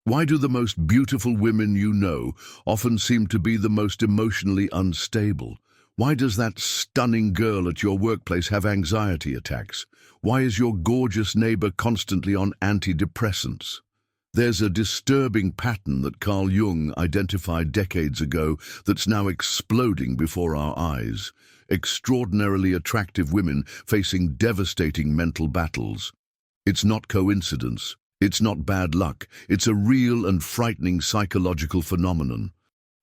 Why do the most beautiful women you know often seem to be the most emotionally unstable? Why does that stunning girl at your workplace have anxiety attacks? Why is your gorgeous neighbor constantly on antidepressants? There's a disturbing pattern that Carl Jung identified decades ago that's now exploding before our eyes. Extraordinarily attractive women facing devastating mental battles. It's not coincidence. It's not bad luck. It's a real and frightening psychological phenomenon.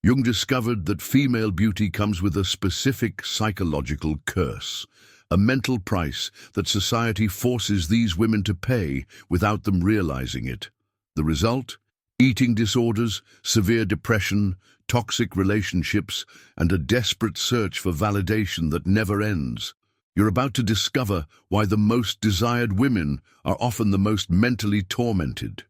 Jung discovered that female beauty comes with a specific psychological curse, a mental price that society forces these women to pay without them realizing it. The result? Eating disorders, severe depression, toxic relationships, and a desperate search for validation that never ends. You're about to discover why the most desired women are often the most mentally tormented.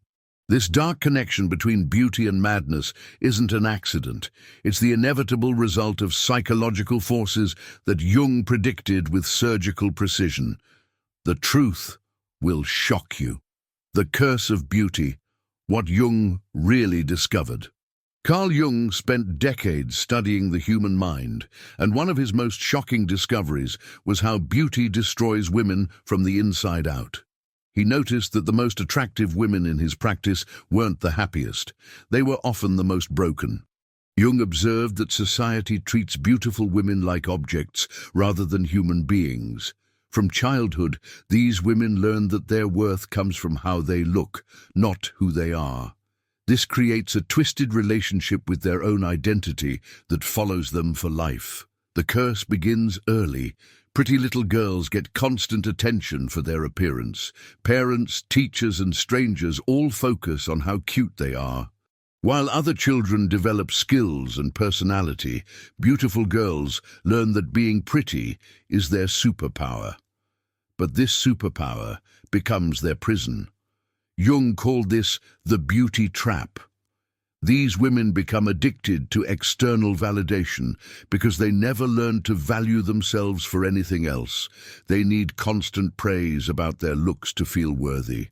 This dark connection between beauty and madness isn't an accident. It's the inevitable result of psychological forces that Jung predicted with surgical precision. The truth will shock you. The curse of beauty. What Jung really discovered. Carl Jung spent decades studying the human mind, and one of his most shocking discoveries was how beauty destroys women from the inside out. He noticed that the most attractive women in his practice weren't the happiest. They were often the most broken. Jung observed that society treats beautiful women like objects rather than human beings. From childhood, these women learn that their worth comes from how they look, not who they are. This creates a twisted relationship with their own identity that follows them for life. The curse begins early. Pretty little girls get constant attention for their appearance. Parents, teachers, and strangers all focus on how cute they are. While other children develop skills and personality, beautiful girls learn that being pretty is their superpower. But this superpower becomes their prison. Jung called this the beauty trap. These women become addicted to external validation because they never learn to value themselves for anything else. They need constant praise about their looks to feel worthy.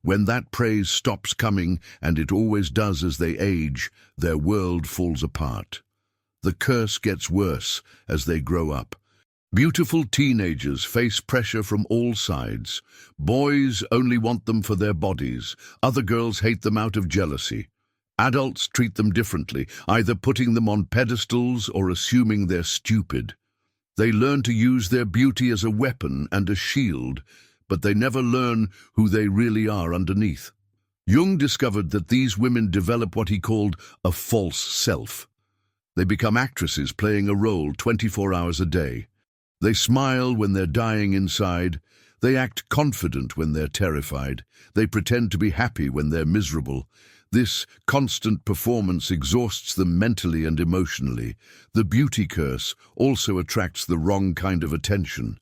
When that praise stops coming, and it always does as they age, their world falls apart. The curse gets worse as they grow up. Beautiful teenagers face pressure from all sides. Boys only want them for their bodies. Other girls hate them out of jealousy. Adults treat them differently, either putting them on pedestals or assuming they're stupid. They learn to use their beauty as a weapon and a shield, but they never learn who they really are underneath. Jung discovered that these women develop what he called a false self. They become actresses playing a role 24 hours a day. They smile when they're dying inside. They act confident when they're terrified. They pretend to be happy when they're miserable. This constant performance exhausts them mentally and emotionally. The beauty curse also attracts the wrong kind of attention.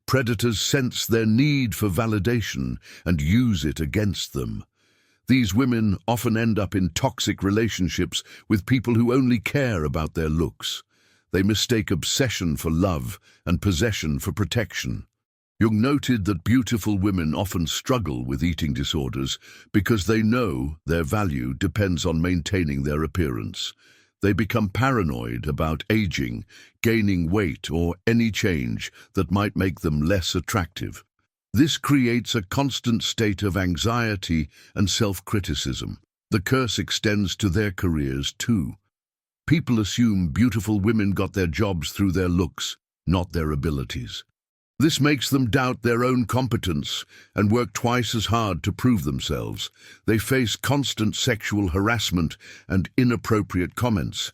Predators sense their need for validation and use it against them. These women often end up in toxic relationships with people who only care about their looks. They mistake obsession for love and possession for protection. Jung noted that beautiful women often struggle with eating disorders because they know their value depends on maintaining their appearance. They become paranoid about aging, gaining weight, or any change that might make them less attractive. This creates a constant state of anxiety and self-criticism. The curse extends to their careers too. People assume beautiful women got their jobs through their looks, not their abilities. This makes them doubt their own competence and work twice as hard to prove themselves. They face constant sexual harassment and inappropriate comments,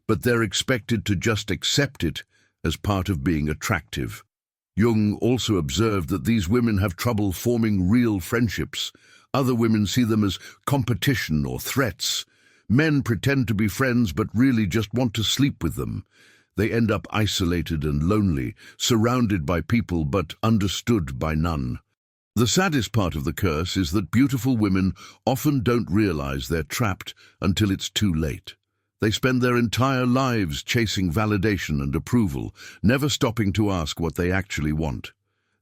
but they're expected to just accept it as part of being attractive. Jung also observed that these women have trouble forming real friendships. Other women see them as competition or threats. Men pretend to be friends but really just want to sleep with them. They end up isolated and lonely, surrounded by people but understood by none. The saddest part of the curse is that beautiful women often don't realize they're trapped until it's too late. They spend their entire lives chasing validation and approval, never stopping to ask what they actually want.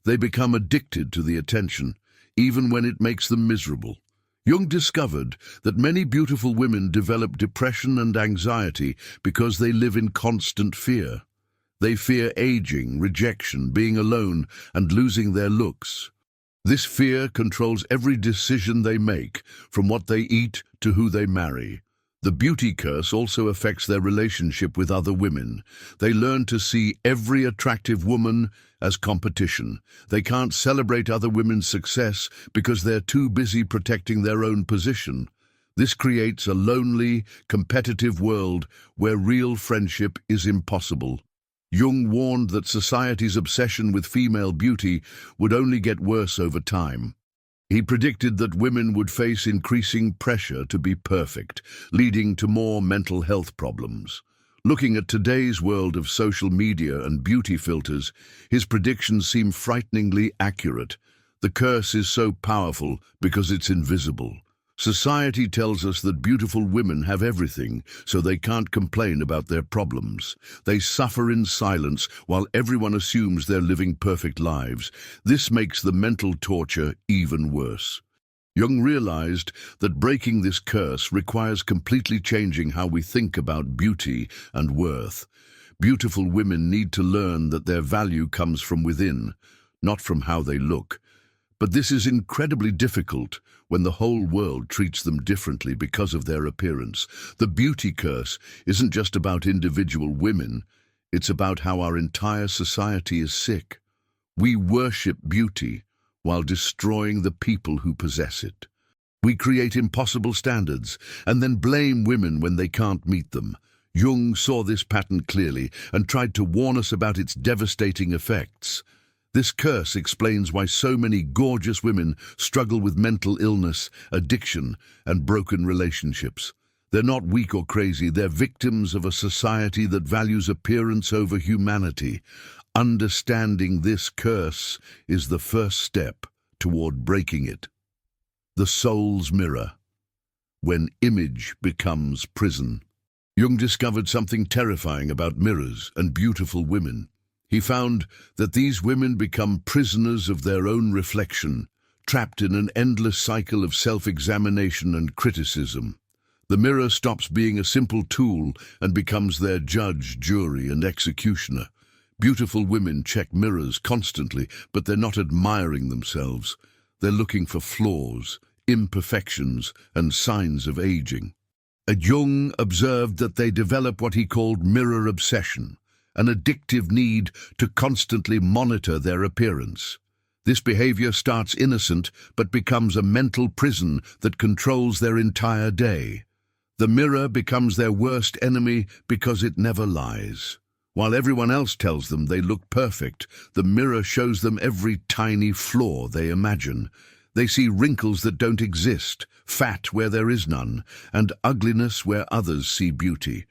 They become addicted to the attention, even when it makes them miserable. Jung discovered that many beautiful women develop depression and anxiety because they live in constant fear. They fear aging, rejection, being alone, and losing their looks. This fear controls every decision they make, from what they eat to who they marry. The beauty curse also affects their relationship with other women. They learn to see every attractive woman as competition. They can't celebrate other women's success because they're too busy protecting their own position. This creates a lonely, competitive world where real friendship is impossible. Jung warned that society's obsession with female beauty would only get worse over time. He predicted that women would face increasing pressure to be perfect, leading to more mental health problems. Looking at today's world of social media and beauty filters, his predictions seem frighteningly accurate. The curse is so powerful because it's invisible. Society tells us that beautiful women have everything, so they can't complain about their problems. They suffer in silence while everyone assumes they're living perfect lives. This makes the mental torture even worse. Jung realized that breaking this curse requires completely changing how we think about beauty and worth. Beautiful women need to learn that their value comes from within, not from how they look. But this is incredibly difficult when the whole world treats them differently because of their appearance. The beauty curse isn't just about individual women, it's about how our entire society is sick. We worship beauty while destroying the people who possess it. We create impossible standards and then blame women when they can't meet them. Jung saw this pattern clearly and tried to warn us about its devastating effects. This curse explains why so many gorgeous women struggle with mental illness, addiction, and broken relationships. They're not weak or crazy, they're victims of a society that values appearance over humanity. Understanding this curse is the first step toward breaking it. The soul's mirror. When image becomes prison. Jung discovered something terrifying about mirrors and beautiful women. He found that these women become prisoners of their own reflection, trapped in an endless cycle of self-examination and criticism. The mirror stops being a simple tool and becomes their judge, jury, and executioner. Beautiful women check mirrors constantly, but they're not admiring themselves. They're looking for flaws, imperfections, and signs of aging. Jung observed that they develop what he called mirror obsession, an addictive need to constantly monitor their appearance. This behavior starts innocent but becomes a mental prison that controls their entire day. The mirror becomes their worst enemy because it never lies. While everyone else tells them they look perfect, the mirror shows them every tiny flaw they imagine. They see wrinkles that don't exist, fat where there is none, and ugliness where others see beauty.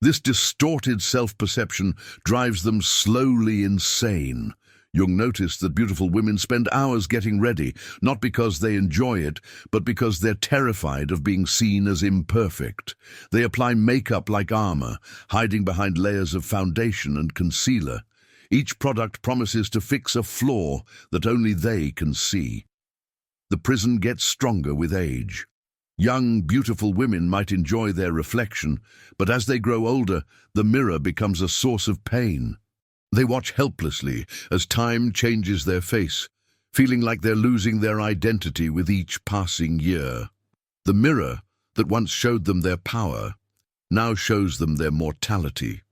This distorted self-perception drives them slowly insane. Jung noticed that beautiful women spend hours getting ready, not because they enjoy it, but because they're terrified of being seen as imperfect. They apply makeup like armor, hiding behind layers of foundation and concealer. Each product promises to fix a flaw that only they can see. The prison gets stronger with age. Young, beautiful women might enjoy their reflection, but as they grow older, the mirror becomes a source of pain. They watch helplessly as time changes their face, feeling like they're losing their identity with each passing year. The mirror that once showed them their power now shows them their mortality.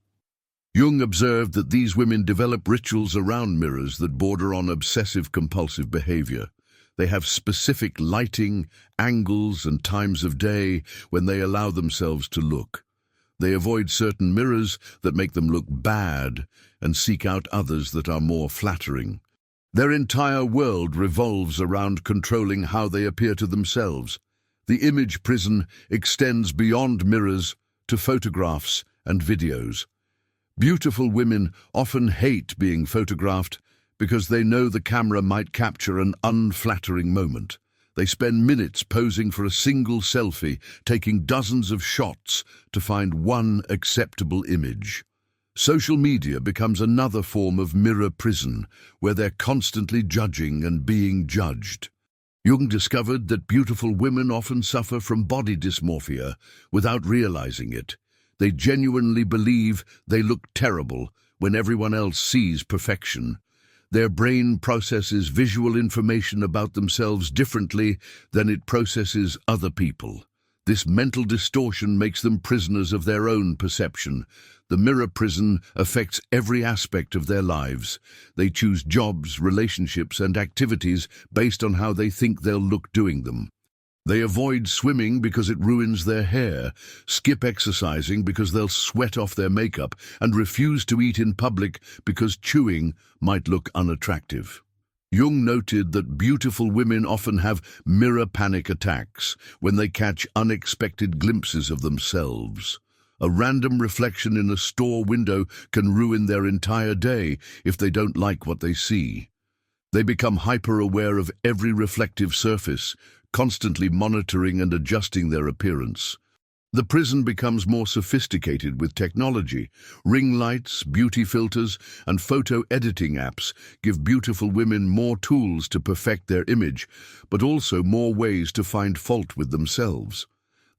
Jung observed that these women develop rituals around mirrors that border on obsessive-compulsive behavior. They have specific lighting, angles, and times of day when they allow themselves to look. They avoid certain mirrors that make them look bad and seek out others that are more flattering. Their entire world revolves around controlling how they appear to themselves. The image prison extends beyond mirrors to photographs and videos. Beautiful women often hate being photographed because they know the camera might capture an unflattering moment. They spend minutes posing for a single selfie, taking dozens of shots to find one acceptable image. Social media becomes another form of mirror prison, where they're constantly judging and being judged. Jung discovered that beautiful women often suffer from body dysmorphia without realizing it. They genuinely believe they look terrible when everyone else sees perfection. Their brain processes visual information about themselves differently than it processes other people. This mental distortion makes them prisoners of their own perception. The mirror prison affects every aspect of their lives. They choose jobs, relationships, and activities based on how they think they'll look doing them. They avoid swimming because it ruins their hair, skip exercising because they'll sweat off their makeup, and refuse to eat in public because chewing might look unattractive. Jung noted that beautiful women often have mirror panic attacks when they catch unexpected glimpses of themselves. A random reflection in a store window can ruin their entire day if they don't like what they see. They become hyper-aware of every reflective surface, constantly monitoring and adjusting their appearance. The prison becomes more sophisticated with technology. Ring lights, beauty filters, and photo editing apps give beautiful women more tools to perfect their image, but also more ways to find fault with themselves.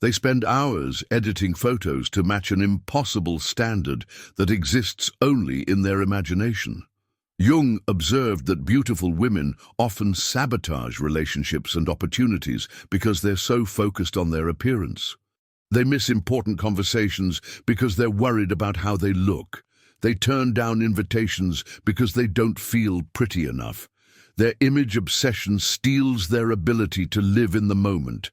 They spend hours editing photos to match an impossible standard that exists only in their imagination. Jung observed that beautiful women often sabotage relationships and opportunities because they're so focused on their appearance. They miss important conversations because they're worried about how they look. They turn down invitations because they don't feel pretty enough. Their image obsession steals their ability to live in the moment.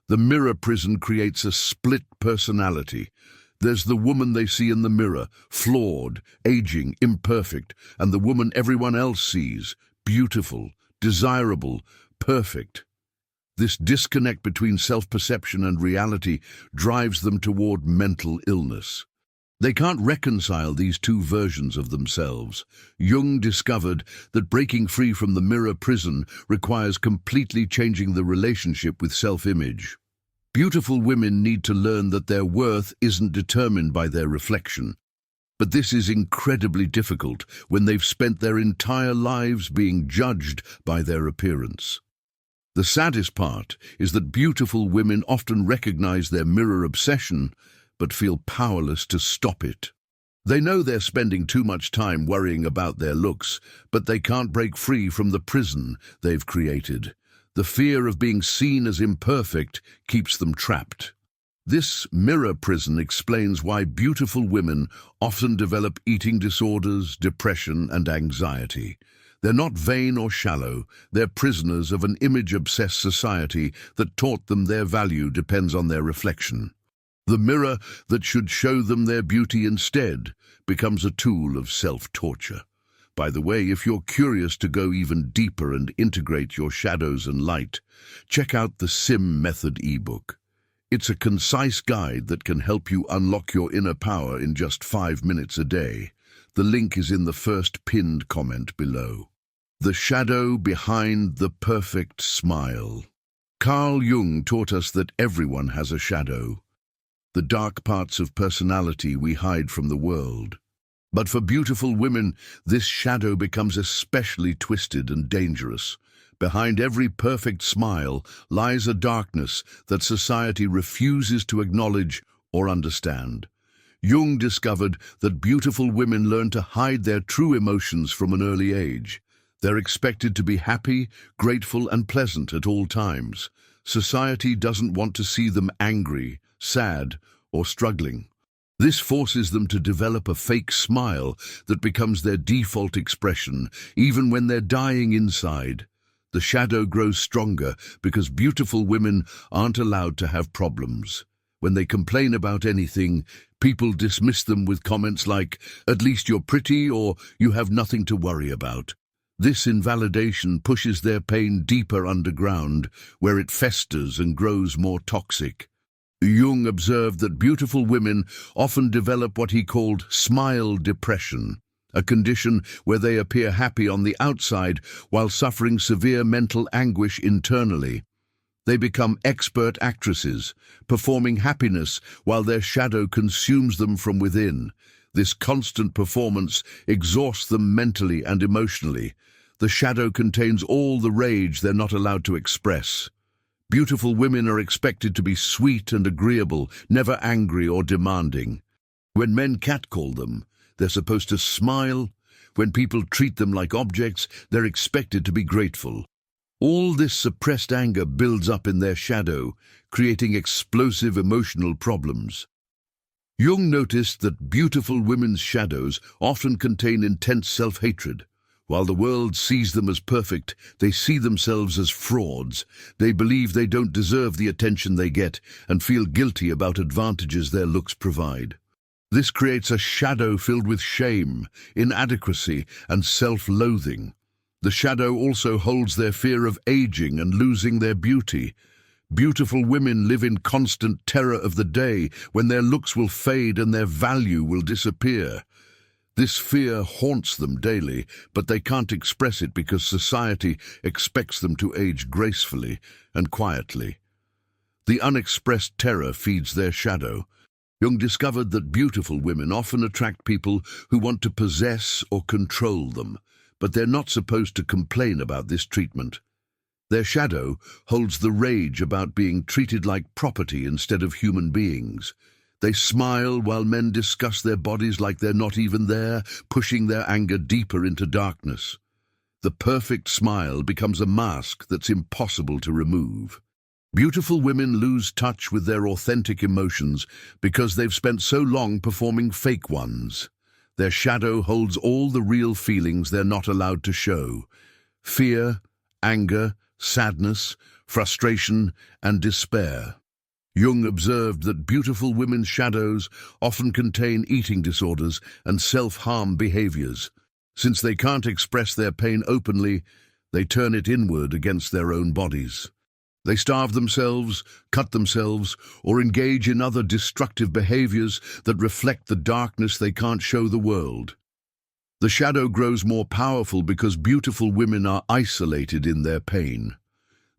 The mirror prison creates a split personality. There's the woman they see in the mirror, flawed, aging, imperfect, and the woman everyone else sees, beautiful, desirable, perfect. This disconnect between self-perception and reality drives them toward mental illness. They can't reconcile these two versions of themselves. Jung discovered that breaking free from the mirror prison requires completely changing the relationship with self-image. Beautiful women need to learn that their worth isn't determined by their reflection. But this is incredibly difficult when they've spent their entire lives being judged by their appearance. The saddest part is that beautiful women often recognize their mirror obsession, but feel powerless to stop it. They know they're spending too much time worrying about their looks, but they can't break free from the prison they've created. The fear of being seen as imperfect keeps them trapped. This mirror prison explains why beautiful women often develop eating disorders, depression, and anxiety. They're not vain or shallow, they're prisoners of an image-obsessed society that taught them their value depends on their reflection. The mirror that should show them their beauty instead becomes a tool of self-torture. By the way, if you're curious to go even deeper and integrate your shadows and light, check out the Sim Method ebook. It's a concise guide that can help you unlock your inner power in just 5 minutes a day. The link is in the first pinned comment below. The shadow behind the perfect smile. Carl Jung taught us that everyone has a shadow, the dark parts of personality we hide from the world. But for beautiful women, this shadow becomes especially twisted and dangerous. Behind every perfect smile lies a darkness that society refuses to acknowledge or understand. Jung discovered that beautiful women learn to hide their true emotions from an early age. They're expected to be happy, grateful, and pleasant at all times. Society doesn't want to see them angry, sad, or struggling. This forces them to develop a fake smile that becomes their default expression, even when they're dying inside. The shadow grows stronger because beautiful women aren't allowed to have problems. When they complain about anything, people dismiss them with comments like, "At least you're pretty," or "You have nothing to worry about." This invalidation pushes their pain deeper underground, where it festers and grows more toxic. Jung observed that beautiful women often develop what he called smile depression, a condition where they appear happy on the outside while suffering severe mental anguish internally. They become expert actresses, performing happiness while their shadow consumes them from within. This constant performance exhausts them mentally and emotionally. The shadow contains all the rage they're not allowed to express. Beautiful women are expected to be sweet and agreeable, never angry or demanding. When men catcall them, they're supposed to smile. When people treat them like objects, they're expected to be grateful. All this suppressed anger builds up in their shadow, creating explosive emotional problems. Jung noticed that beautiful women's shadows often contain intense self-hatred. While the world sees them as perfect, they see themselves as frauds. They believe they don't deserve the attention they get and feel guilty about advantages their looks provide. This creates a shadow filled with shame, inadequacy, and self-loathing. The shadow also holds their fear of aging and losing their beauty. Beautiful women live in constant terror of the day when their looks will fade and their value will disappear. This fear haunts them daily, but they can't express it because society expects them to age gracefully and quietly. The unexpressed terror feeds their shadow. Jung discovered that beautiful women often attract people who want to possess or control them, but they're not supposed to complain about this treatment. Their shadow holds the rage about being treated like property instead of human beings. They smile while men discuss their bodies like they're not even there, pushing their anger deeper into darkness. The perfect smile becomes a mask that's impossible to remove. Beautiful women lose touch with their authentic emotions because they've spent so long performing fake ones. Their shadow holds all the real feelings they're not allowed to show: fear, anger, sadness, frustration, and despair. Jung observed that beautiful women's shadows often contain eating disorders and self-harm behaviors. Since they can't express their pain openly, they turn it inward against their own bodies. They starve themselves, cut themselves, or engage in other destructive behaviors that reflect the darkness they can't show the world. The shadow grows more powerful because beautiful women are isolated in their pain.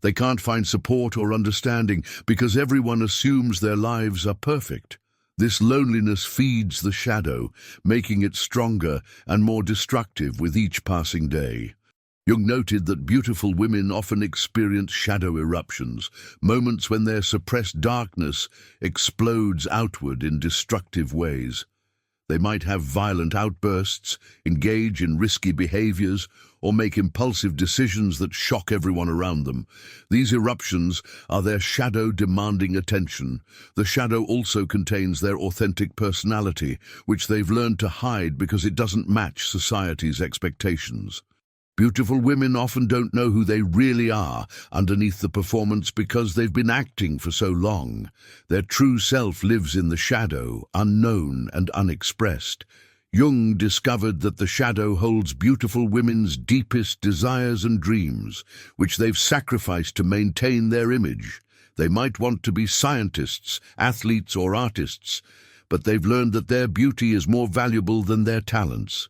They can't find support or understanding because everyone assumes their lives are perfect. This loneliness feeds the shadow, making it stronger and more destructive with each passing day. Jung noted that beautiful women often experience shadow eruptions, moments when their suppressed darkness explodes outward in destructive ways. They might have violent outbursts, engage in risky behaviors, or make impulsive decisions that shock everyone around them. These eruptions are their shadow demanding attention. The shadow also contains their authentic personality, which they've learned to hide because it doesn't match society's expectations. Beautiful women often don't know who they really are underneath the performance because they've been acting for so long. Their true self lives in the shadow, unknown and unexpressed. Jung discovered that the shadow holds beautiful women's deepest desires and dreams, which they've sacrificed to maintain their image. They might want to be scientists, athletes, or artists, but they've learned that their beauty is more valuable than their talents.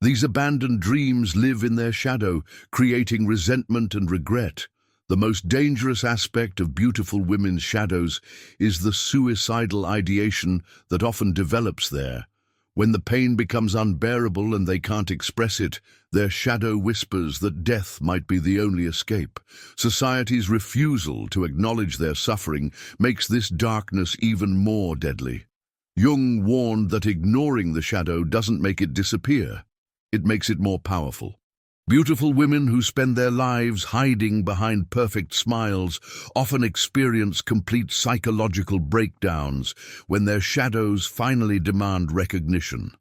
These abandoned dreams live in their shadow, creating resentment and regret. The most dangerous aspect of beautiful women's shadows is the suicidal ideation that often develops there. When the pain becomes unbearable and they can't express it, their shadow whispers that death might be the only escape. Society's refusal to acknowledge their suffering makes this darkness even more deadly. Jung warned that ignoring the shadow doesn't make it disappear. It makes it more powerful. Beautiful women who spend their lives hiding behind perfect smiles often experience complete psychological breakdowns when their shadows finally demand recognition.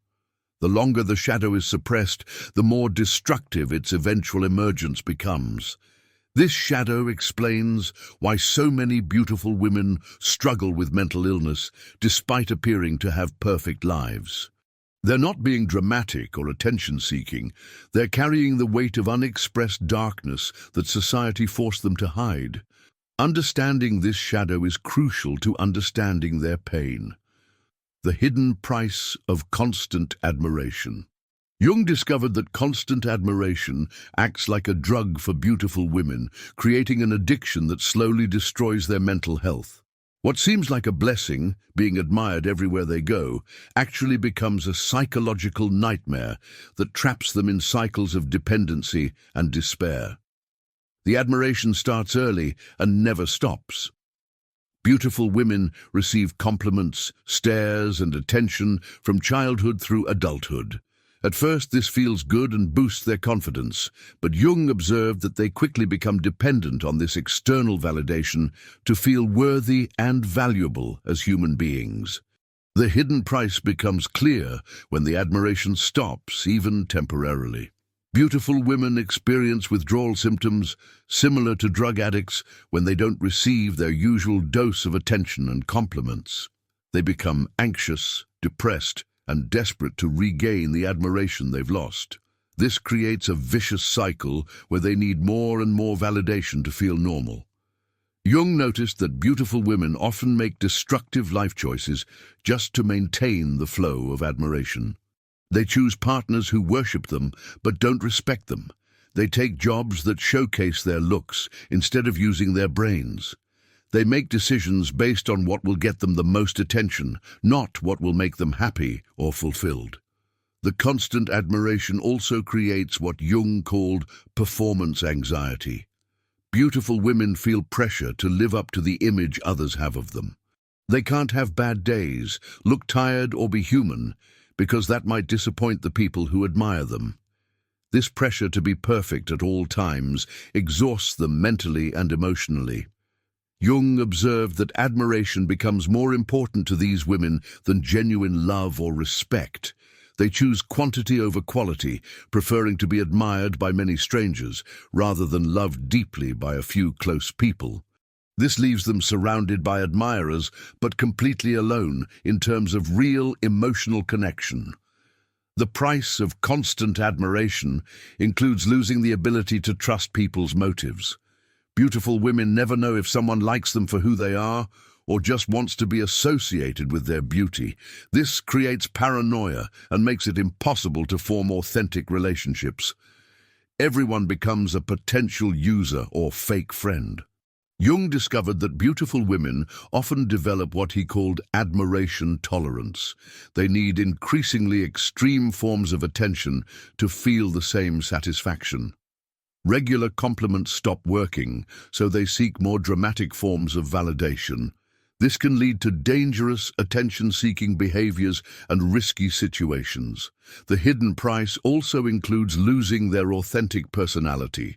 The longer the shadow is suppressed, the more destructive its eventual emergence becomes. This shadow explains why so many beautiful women struggle with mental illness despite appearing to have perfect lives. They're not being dramatic or attention-seeking. They're carrying the weight of unexpressed darkness that society forced them to hide. Understanding this shadow is crucial to understanding their pain. The hidden price of constant admiration. Jung discovered that constant admiration acts like a drug for beautiful women, creating an addiction that slowly destroys their mental health. What seems like a blessing, being admired everywhere they go, actually becomes a psychological nightmare that traps them in cycles of dependency and despair. The admiration starts early and never stops. Beautiful women receive compliments, stares, and attention from childhood through adulthood. At first, this feels good and boosts their confidence, but Jung observed that they quickly become dependent on this external validation to feel worthy and valuable as human beings. The hidden price becomes clear when the admiration stops, even temporarily. Beautiful women experience withdrawal symptoms similar to drug addicts when they don't receive their usual dose of attention and compliments. They become anxious, depressed, and desperate to regain the admiration they've lost. This creates a vicious cycle where they need more and more validation to feel normal. Jung noticed that beautiful women often make destructive life choices just to maintain the flow of admiration. They choose partners who worship them but don't respect them. They take jobs that showcase their looks instead of using their brains. They make decisions based on what will get them the most attention, not what will make them happy or fulfilled. The constant admiration also creates what Jung called performance anxiety. Beautiful women feel pressure to live up to the image others have of them. They can't have bad days, look tired, or be human, because that might disappoint the people who admire them. This pressure to be perfect at all times exhausts them mentally and emotionally. Jung observed that admiration becomes more important to these women than genuine love or respect. They choose quantity over quality, preferring to be admired by many strangers rather than loved deeply by a few close people. This leaves them surrounded by admirers, but completely alone in terms of real emotional connection. The price of constant admiration includes losing the ability to trust people's motives. Beautiful women never know if someone likes them for who they are or just wants to be associated with their beauty. This creates paranoia and makes it impossible to form authentic relationships. Everyone becomes a potential user or fake friend. Jung discovered that beautiful women often develop what he called admiration tolerance. They need increasingly extreme forms of attention to feel the same satisfaction. Regular compliments stop working, so they seek more dramatic forms of validation. This can lead to dangerous, attention-seeking behaviors and risky situations. The hidden price also includes losing their authentic personality.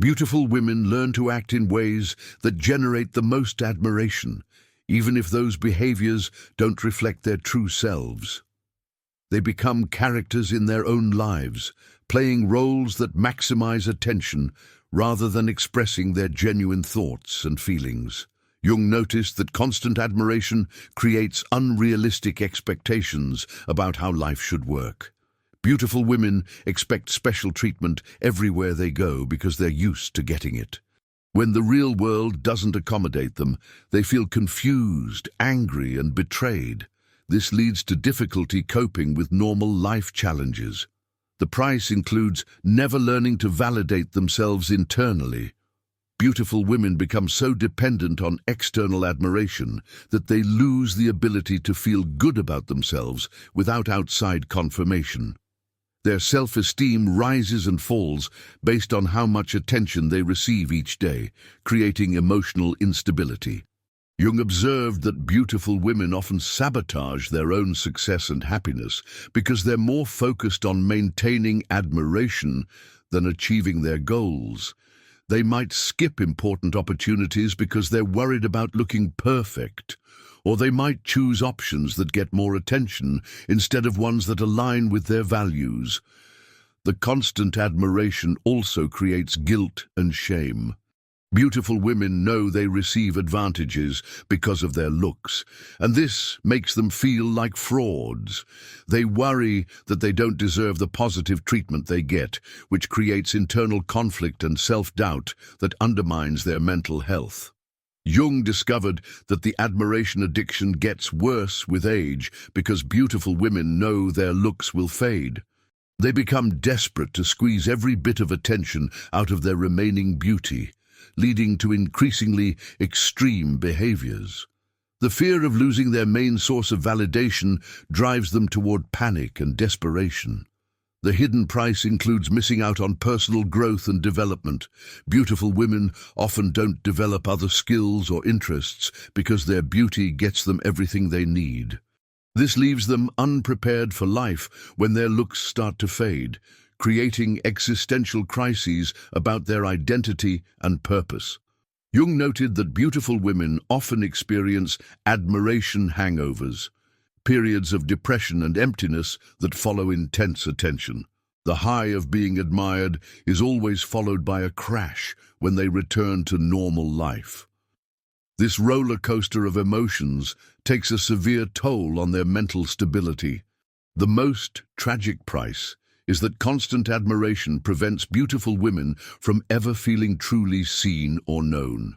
Beautiful women learn to act in ways that generate the most admiration, even if those behaviors don't reflect their true selves. They become characters in their own lives, playing roles that maximize attention rather than expressing their genuine thoughts and feelings. Jung noticed that constant admiration creates unrealistic expectations about how life should work. Beautiful women expect special treatment everywhere they go because they're used to getting it. When the real world doesn't accommodate them, they feel confused, angry, and betrayed. This leads to difficulty coping with normal life challenges. The price includes never learning to validate themselves internally. Beautiful women become so dependent on external admiration that they lose the ability to feel good about themselves without outside confirmation. Their self-esteem rises and falls based on how much attention they receive each day, creating emotional instability. Jung observed that beautiful women often sabotage their own success and happiness because they're more focused on maintaining admiration than achieving their goals. They might skip important opportunities because they're worried about looking perfect, or they might choose options that get more attention instead of ones that align with their values. The constant admiration also creates guilt and shame. Beautiful women know they receive advantages because of their looks, and this makes them feel like frauds. They worry that they don't deserve the positive treatment they get, which creates internal conflict and self-doubt that undermines their mental health. Jung discovered that the admiration addiction gets worse with age because beautiful women know their looks will fade. They become desperate to squeeze every bit of attention out of their remaining beauty, leading to increasingly extreme behaviors. The fear of losing their main source of validation drives them toward panic and desperation. The hidden price includes missing out on personal growth and development. Beautiful women often don't develop other skills or interests because their beauty gets them everything they need. This leaves them unprepared for life when their looks start to fade, creating existential crises about their identity and purpose. Jung noted that beautiful women often experience admiration hangovers, periods of depression and emptiness that follow intense attention. The high of being admired is always followed by a crash when they return to normal life. This roller coaster of emotions takes a severe toll on their mental stability. The most tragic price is that constant admiration prevents beautiful women from ever feeling truly seen or known.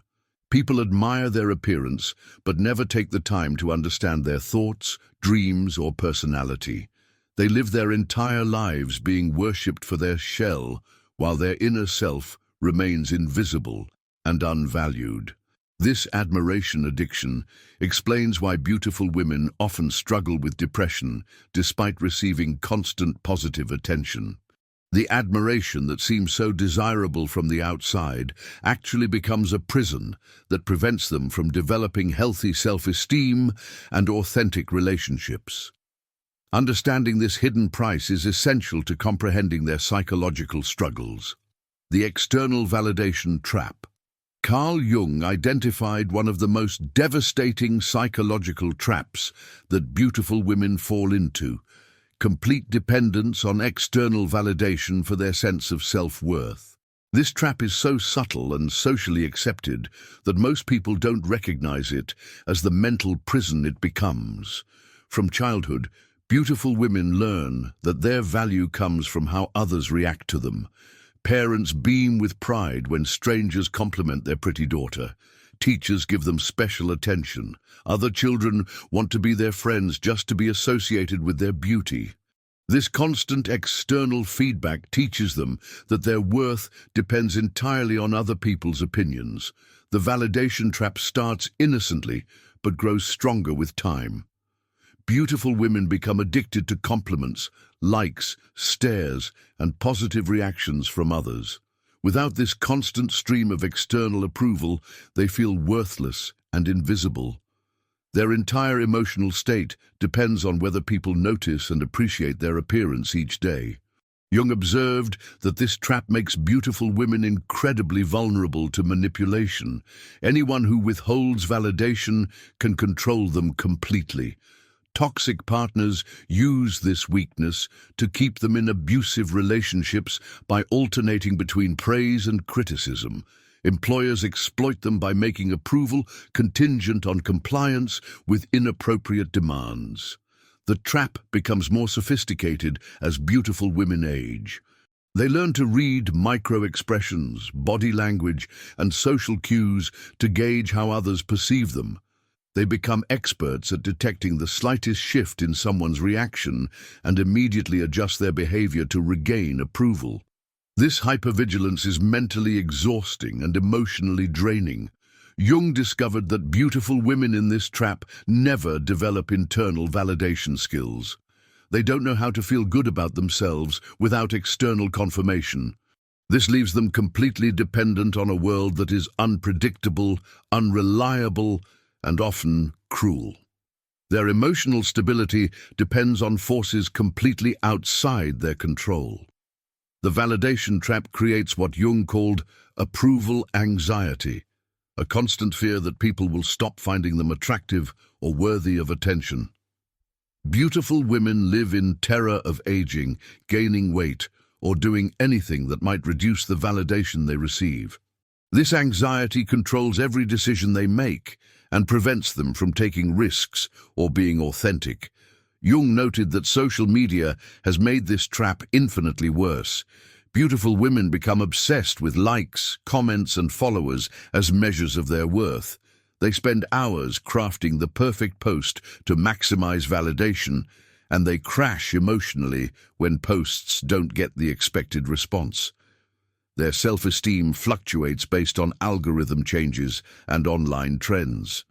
People admire their appearance, but never take the time to understand their thoughts, dreams, or personality. They live their entire lives being worshipped for their shell, while their inner self remains invisible and unvalued. This admiration addiction explains why beautiful women often struggle with depression despite receiving constant positive attention. The admiration that seems so desirable from the outside actually becomes a prison that prevents them from developing healthy self-esteem and authentic relationships. Understanding this hidden price is essential to comprehending their psychological struggles. The external validation trap. Carl Jung identified one of the most devastating psychological traps that beautiful women fall into: complete dependence on external validation for their sense of self-worth. This trap is so subtle and socially accepted that most people don't recognize it as the mental prison it becomes. From childhood, beautiful women learn that their value comes from how others react to them. Parents beam with pride when strangers compliment their pretty daughter. Teachers give them special attention. Other children want to be their friends just to be associated with their beauty. This constant external feedback teaches them that their worth depends entirely on other people's opinions. The validation trap starts innocently, but grows stronger with time. Beautiful women become addicted to compliments, likes, stares, and positive reactions from others. Without this constant stream of external approval, they feel worthless and invisible. Their entire emotional state depends on whether people notice and appreciate their appearance each day. Jung observed that this trap makes beautiful women incredibly vulnerable to manipulation. Anyone who withholds validation can control them completely. Toxic partners use this weakness to keep them in abusive relationships by alternating between praise and criticism. Employers exploit them by making approval contingent on compliance with inappropriate demands. The trap becomes more sophisticated as beautiful women age. They learn to read micro-expressions, body language, and social cues to gauge how others perceive them. They become experts at detecting the slightest shift in someone's reaction and immediately adjust their behavior to regain approval. This hypervigilance is mentally exhausting and emotionally draining. Jung discovered that beautiful women in this trap never develop internal validation skills. They don't know how to feel good about themselves without external confirmation. This leaves them completely dependent on a world that is unpredictable, unreliable, and often cruel. Their emotional stability depends on forces completely outside their control. The validation trap creates what Jung called approval anxiety, a constant fear that people will stop finding them attractive or worthy of attention. Beautiful women live in terror of aging, gaining weight, or doing anything that might reduce the validation they receive. This anxiety controls every decision they make and prevents them from taking risks or being authentic. Jung noted that social media has made this trap infinitely worse. Beautiful women become obsessed with likes, comments, and followers as measures of their worth. They spend hours crafting the perfect post to maximize validation, and they crash emotionally when posts don't get the expected response. Their self-esteem fluctuates based on algorithm changes and online trends.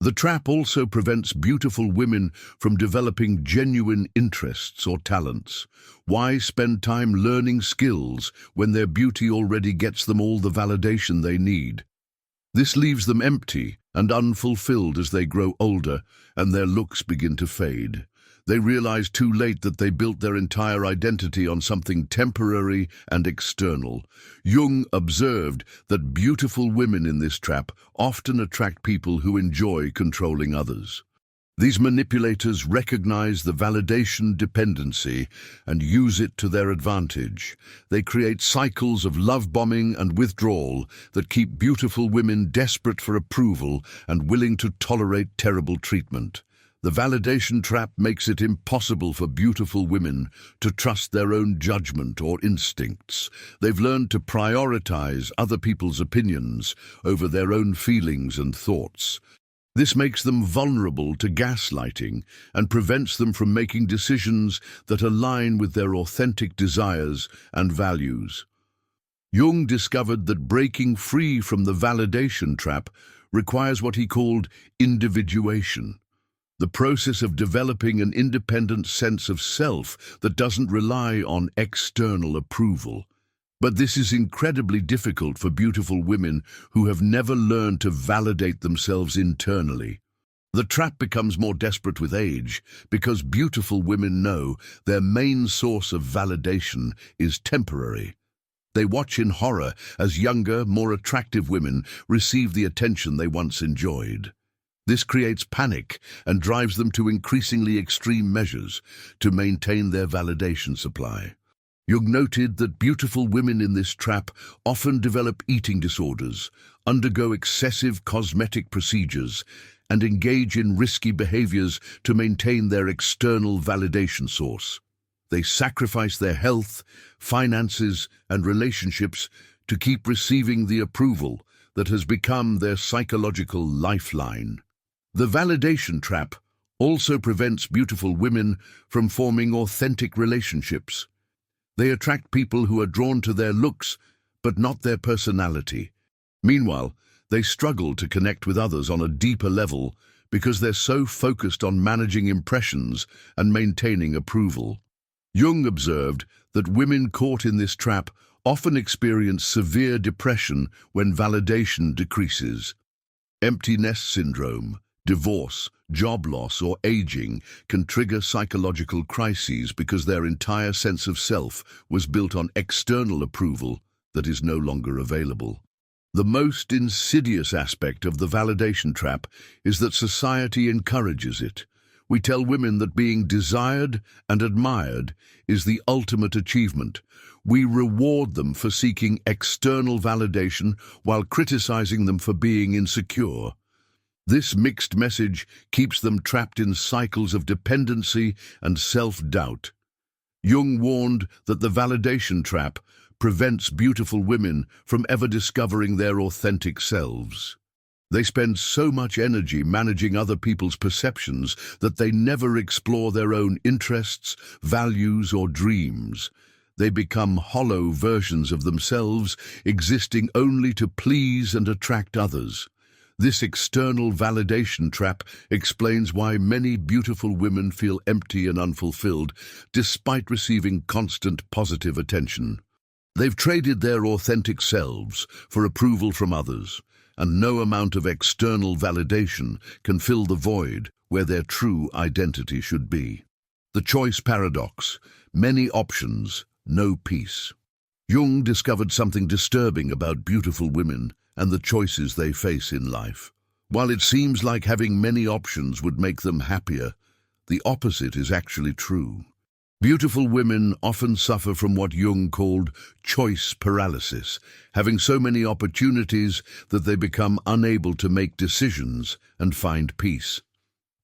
The trap also prevents beautiful women from developing genuine interests or talents. Why spend time learning skills when their beauty already gets them all the validation they need? This leaves them empty and unfulfilled as they grow older and their looks begin to fade. They realize too late that they built their entire identity on something temporary and external. Jung observed that beautiful women in this trap often attract people who enjoy controlling others. These manipulators recognize the validation dependency and use it to their advantage. They create cycles of love bombing and withdrawal that keep beautiful women desperate for approval and willing to tolerate terrible treatment. The validation trap makes it impossible for beautiful women to trust their own judgment or instincts. They've learned to prioritize other people's opinions over their own feelings and thoughts. This makes them vulnerable to gaslighting and prevents them from making decisions that align with their authentic desires and values. Jung discovered that breaking free from the validation trap requires what he called individuation. The process of developing an independent sense of self that doesn't rely on external approval. But this is incredibly difficult for beautiful women who have never learned to validate themselves internally. The trap becomes more desperate with age because beautiful women know their main source of validation is temporary. They watch in horror as younger, more attractive women receive the attention they once enjoyed. This creates panic and drives them to increasingly extreme measures to maintain their validation supply. Jung noted that beautiful women in this trap often develop eating disorders, undergo excessive cosmetic procedures, and engage in risky behaviors to maintain their external validation source. They sacrifice their health, finances, and relationships to keep receiving the approval that has become their psychological lifeline. The validation trap also prevents beautiful women from forming authentic relationships. They attract people who are drawn to their looks, but not their personality. Meanwhile, they struggle to connect with others on a deeper level because they're so focused on managing impressions and maintaining approval. Jung observed that women caught in this trap often experience severe depression when validation decreases. Empty nest syndrome, divorce, job loss, or aging can trigger psychological crises because their entire sense of self was built on external approval that is no longer available. The most insidious aspect of the validation trap is that society encourages it. We tell women that being desired and admired is the ultimate achievement. We reward them for seeking external validation while criticizing them for being insecure. This mixed message keeps them trapped in cycles of dependency and self-doubt. Jung warned that the validation trap prevents beautiful women from ever discovering their authentic selves. They spend so much energy managing other people's perceptions that they never explore their own interests, values, or dreams. They become hollow versions of themselves, existing only to please and attract others. This external validation trap explains why many beautiful women feel empty and unfulfilled despite receiving constant positive attention. They've traded their authentic selves for approval from others, and no amount of external validation can fill the void where their true identity should be. The choice paradox: many options, no peace. Jung discovered something disturbing about beautiful women and the choices they face in life. While it seems like having many options would make them happier, the opposite is actually true. Beautiful women often suffer from what Jung called choice paralysis, having so many opportunities that they become unable to make decisions and find peace.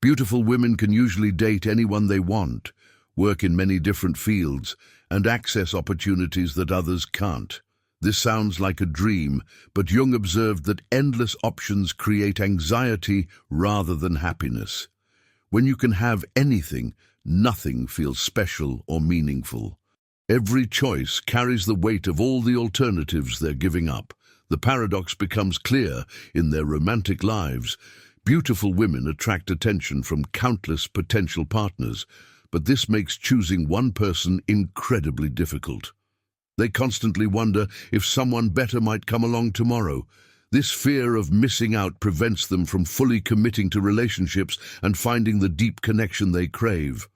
Beautiful women can usually date anyone they want, work in many different fields, and access opportunities that others can't. This sounds like a dream, but Jung observed that endless options create anxiety rather than happiness. When you can have anything, nothing feels special or meaningful. Every choice carries the weight of all the alternatives they're giving up. The paradox becomes clear in their romantic lives. Beautiful women attract attention from countless potential partners, but this makes choosing one person incredibly difficult. They constantly wonder if someone better might come along tomorrow. This fear of missing out prevents them from fully committing to relationships and finding the deep connection they crave.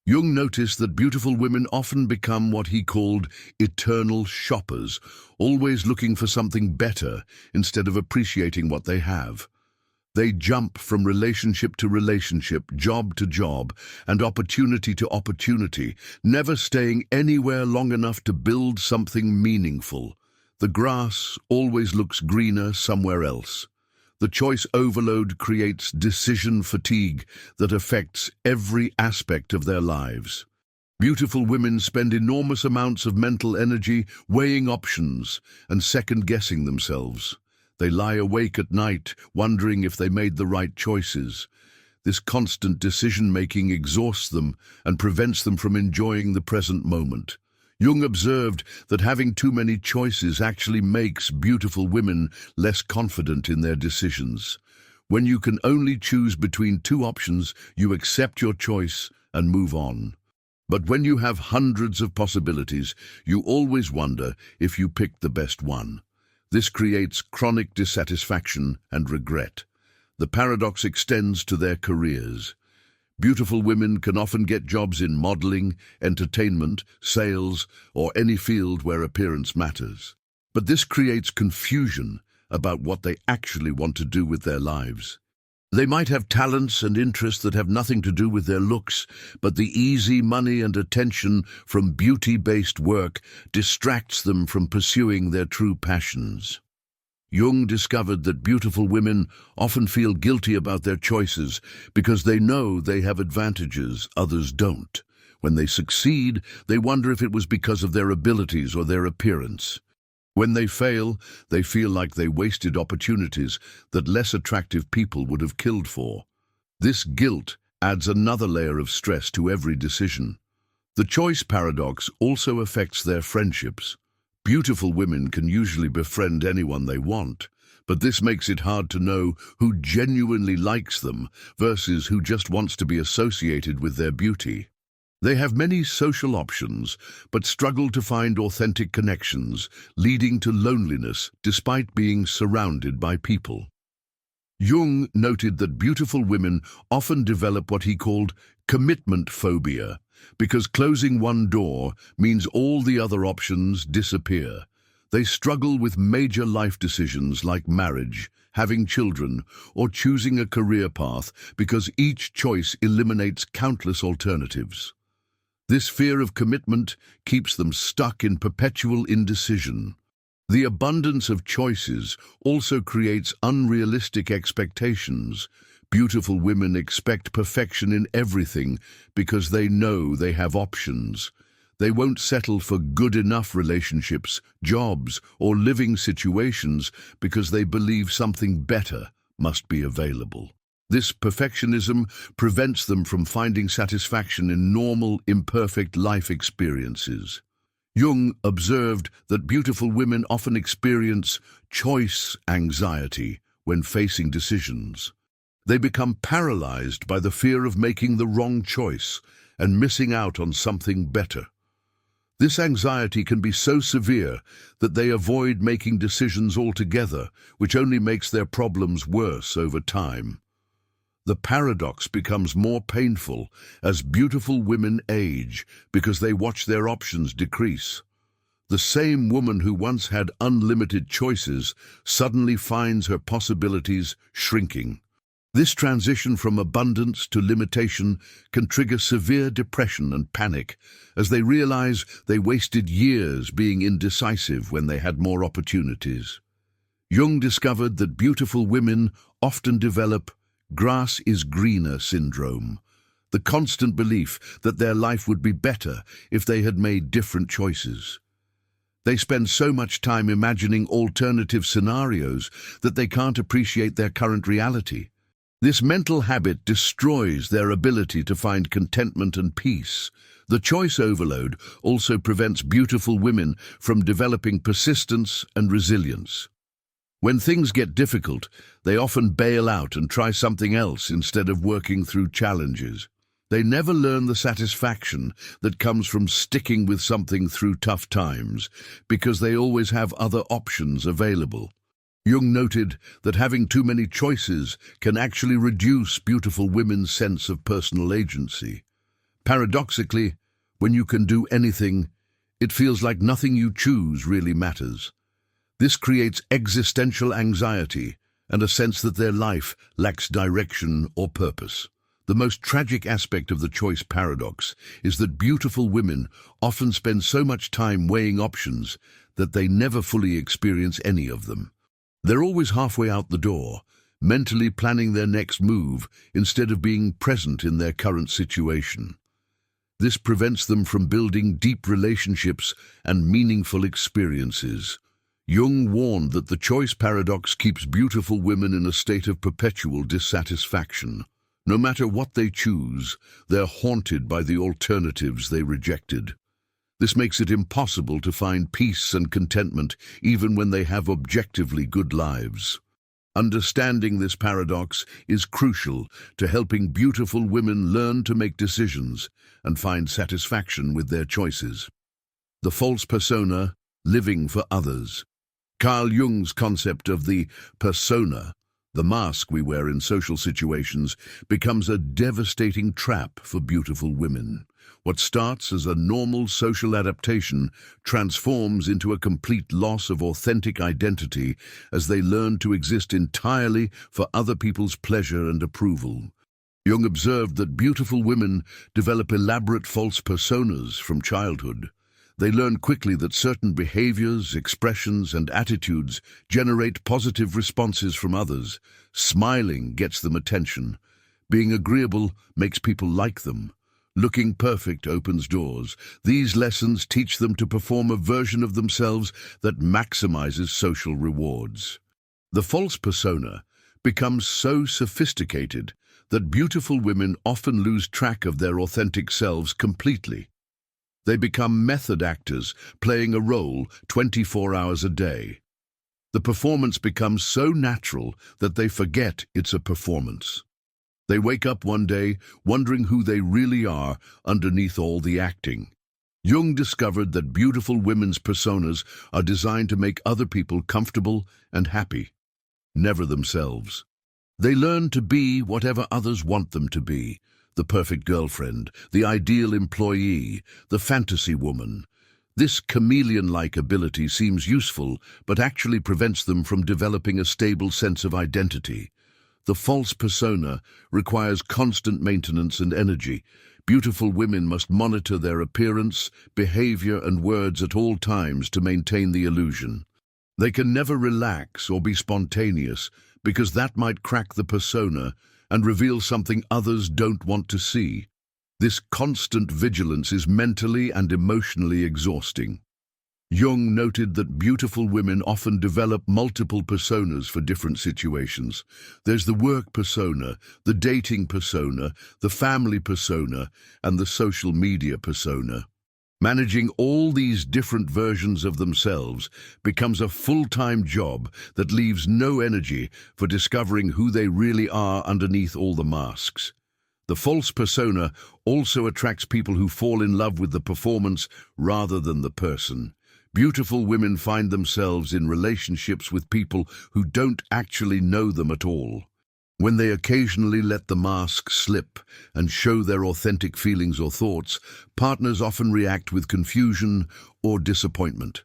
Jung noticed that beautiful women often become what he called eternal shoppers, always looking for something better instead of appreciating what they have. They jump from relationship to relationship, job to job, and opportunity to opportunity, never staying anywhere long enough to build something meaningful. The grass always looks greener somewhere else. The choice overload creates decision fatigue that affects every aspect of their lives. Beautiful women spend enormous amounts of mental energy weighing options and second-guessing themselves. They lie awake at night, wondering if they made the right choices. This constant decision-making exhausts them and prevents them from enjoying the present moment. Jung observed that having too many choices actually makes beautiful women less confident in their decisions. When you can only choose between two options, you accept your choice and move on. But when you have hundreds of possibilities, you always wonder if you picked the best one. This creates chronic dissatisfaction and regret. The paradox extends to their careers. Beautiful women can often get jobs in modeling, entertainment, sales, or any field where appearance matters. But this creates confusion about what they actually want to do with their lives. They might have talents and interests that have nothing to do with their looks, but the easy money and attention from beauty-based work distracts them from pursuing their true passions. Jung discovered that beautiful women often feel guilty about their choices because they know they have advantages others don't. When they succeed, they wonder if it was because of their abilities or their appearance. When they fail, they feel like they wasted opportunities that less attractive people would have killed for. This guilt adds another layer of stress to every decision. The choice paradox also affects their friendships. Beautiful women can usually befriend anyone they want, but this makes it hard to know who genuinely likes them versus who just wants to be associated with their beauty. They have many social options, but struggle to find authentic connections, leading to loneliness despite being surrounded by people. Jung noted that beautiful women often develop what he called commitment phobia, because closing one door means all the other options disappear. They struggle with major life decisions like marriage, having children, or choosing a career path because each choice eliminates countless alternatives. This fear of commitment keeps them stuck in perpetual indecision. The abundance of choices also creates unrealistic expectations. Beautiful women expect perfection in everything because they know they have options. They won't settle for good enough relationships, jobs, or living situations because they believe something better must be available. This perfectionism prevents them from finding satisfaction in normal, imperfect life experiences. Jung observed that beautiful women often experience choice anxiety when facing decisions. They become paralyzed by the fear of making the wrong choice and missing out on something better. This anxiety can be so severe that they avoid making decisions altogether, which only makes their problems worse over time. The paradox becomes more painful as beautiful women age because they watch their options decrease. The same woman who once had unlimited choices suddenly finds her possibilities shrinking. This transition from abundance to limitation can trigger severe depression and panic as they realize they wasted years being indecisive when they had more opportunities. Jung discovered that beautiful women often develop grass is greener syndrome, the constant belief that their life would be better if they had made different choices. They spend so much time imagining alternative scenarios that they can't appreciate their current reality. This mental habit destroys their ability to find contentment and peace. The choice overload also prevents beautiful women from developing persistence and resilience. When things get difficult, they often bail out and try something else instead of working through challenges. They never learn the satisfaction that comes from sticking with something through tough times, because they always have other options available. Jung noted that having too many choices can actually reduce beautiful women's sense of personal agency. Paradoxically, when you can do anything, it feels like nothing you choose really matters. This creates existential anxiety and a sense that their life lacks direction or purpose. The most tragic aspect of the choice paradox is that beautiful women often spend so much time weighing options that they never fully experience any of them. They're always halfway out the door, mentally planning their next move instead of being present in their current situation. This prevents them from building deep relationships and meaningful experiences. Jung warned that the choice paradox keeps beautiful women in a state of perpetual dissatisfaction. No matter what they choose, they're haunted by the alternatives they rejected. This makes it impossible to find peace and contentment even when they have objectively good lives. Understanding this paradox is crucial to helping beautiful women learn to make decisions and find satisfaction with their choices. The false persona, living for others. Carl Jung's concept of the persona, the mask we wear in social situations, becomes a devastating trap for beautiful women. What starts as a normal social adaptation transforms into a complete loss of authentic identity as they learn to exist entirely for other people's pleasure and approval. Jung observed that beautiful women develop elaborate false personas from childhood. They learn quickly that certain behaviors, expressions, and attitudes generate positive responses from others. Smiling gets them attention. Being agreeable makes people like them. Looking perfect opens doors. These lessons teach them to perform a version of themselves that maximizes social rewards. The false persona becomes so sophisticated that beautiful women often lose track of their authentic selves completely. They become method actors, playing a role 24 hours a day. The performance becomes so natural that they forget it's a performance. They wake up one day wondering who they really are underneath all the acting. Jung discovered that beautiful women's personas are designed to make other people comfortable and happy, never themselves. They learn to be whatever others want them to be. The perfect girlfriend, the ideal employee, the fantasy woman. This chameleon-like ability seems useful, but actually prevents them from developing a stable sense of identity. The false persona requires constant maintenance and energy. Beautiful women must monitor their appearance, behavior, and words at all times to maintain the illusion. They can never relax or be spontaneous, because that might crack the persona and reveal something others don't want to see. This constant vigilance is mentally and emotionally exhausting. Jung noted that beautiful women often develop multiple personas for different situations. There's the work persona, the dating persona, the family persona, and the social media persona. Managing all these different versions of themselves becomes a full-time job that leaves no energy for discovering who they really are underneath all the masks. The false persona also attracts people who fall in love with the performance rather than the person. Beautiful women find themselves in relationships with people who don't actually know them at all. When they occasionally let the mask slip and show their authentic feelings or thoughts, partners often react with confusion or disappointment.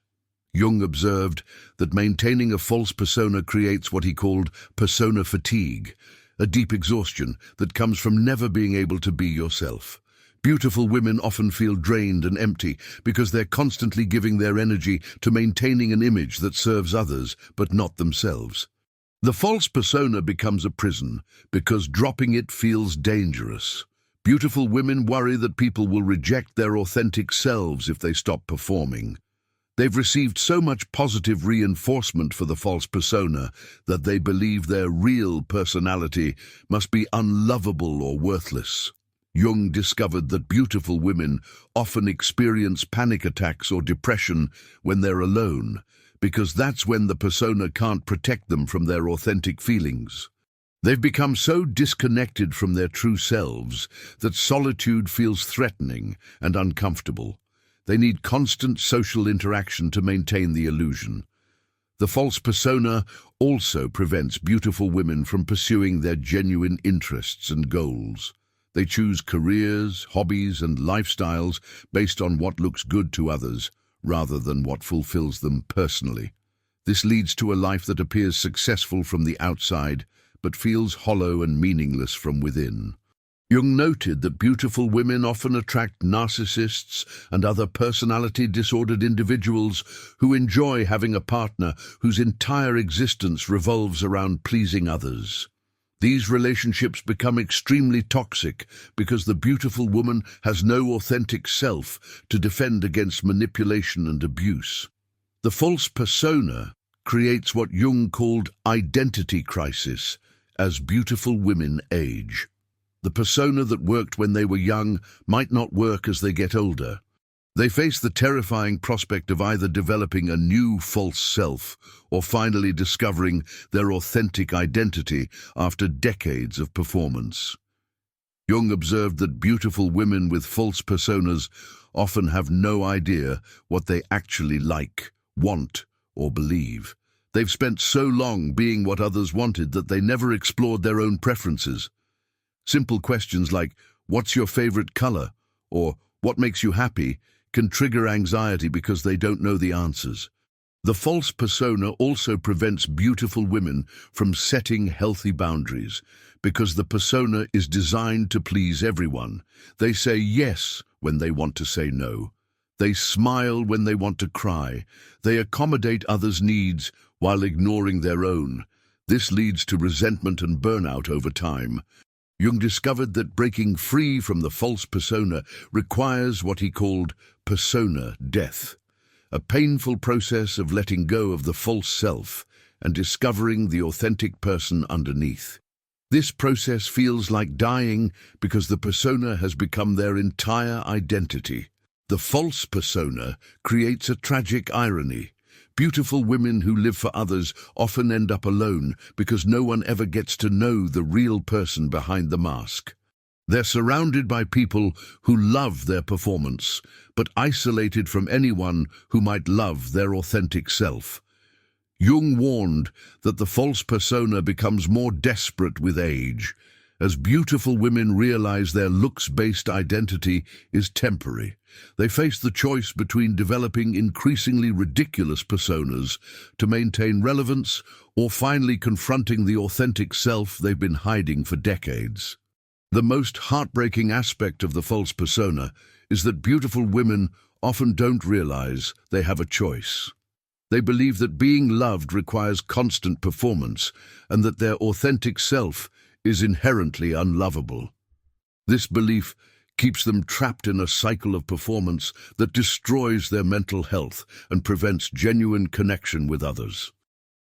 Jung observed that maintaining a false persona creates what he called persona fatigue, a deep exhaustion that comes from never being able to be yourself. Beautiful women often feel drained and empty because they're constantly giving their energy to maintaining an image that serves others but not themselves. The false persona becomes a prison because dropping it feels dangerous. Beautiful women worry that people will reject their authentic selves if they stop performing. They've received so much positive reinforcement for the false persona that they believe their real personality must be unlovable or worthless. Jung discovered that beautiful women often experience panic attacks or depression when they're alone, because that's when the persona can't protect them from their authentic feelings. They've become so disconnected from their true selves that solitude feels threatening and uncomfortable. They need constant social interaction to maintain the illusion. The false persona also prevents beautiful women from pursuing their genuine interests and goals. They choose careers, hobbies, and lifestyles based on what looks good to others, rather than what fulfills them personally. This leads to a life that appears successful from the outside, but feels hollow and meaningless from within. Jung noted that beautiful women often attract narcissists and other personality-disordered individuals who enjoy having a partner whose entire existence revolves around pleasing others. These relationships become extremely toxic because the beautiful woman has no authentic self to defend against manipulation and abuse. The false persona creates what Jung called identity crisis as beautiful women age. The persona that worked when they were young might not work as they get older. They face the terrifying prospect of either developing a new false self or finally discovering their authentic identity after decades of performance. Jung observed that beautiful women with false personas often have no idea what they actually like, want, or believe. They've spent so long being what others wanted that they never explored their own preferences. Simple questions like, "What's your favorite color?" or "What makes you happy?" can trigger anxiety because they don't know the answers. The false persona also prevents beautiful women from setting healthy boundaries because the persona is designed to please everyone. They say yes when they want to say no. They smile when they want to cry. They accommodate others' needs while ignoring their own. This leads to resentment and burnout over time. Jung discovered that breaking free from the false persona requires what he called persona death, a painful process of letting go of the false self and discovering the authentic person underneath. This process feels like dying because the persona has become their entire identity. The false persona creates a tragic irony. Beautiful women who live for others often end up alone because no one ever gets to know the real person behind the mask. They're surrounded by people who love their performance, but isolated from anyone who might love their authentic self. Jung warned that the false persona becomes more desperate with age, as beautiful women realize their looks-based identity is temporary. They face the choice between developing increasingly ridiculous personas to maintain relevance or finally confronting the authentic self they've been hiding for decades. The most heartbreaking aspect of the false persona is that beautiful women often don't realize they have a choice. They believe that being loved requires constant performance and that their authentic self is inherently unlovable. This belief keeps them trapped in a cycle of performance that destroys their mental health and prevents genuine connection with others.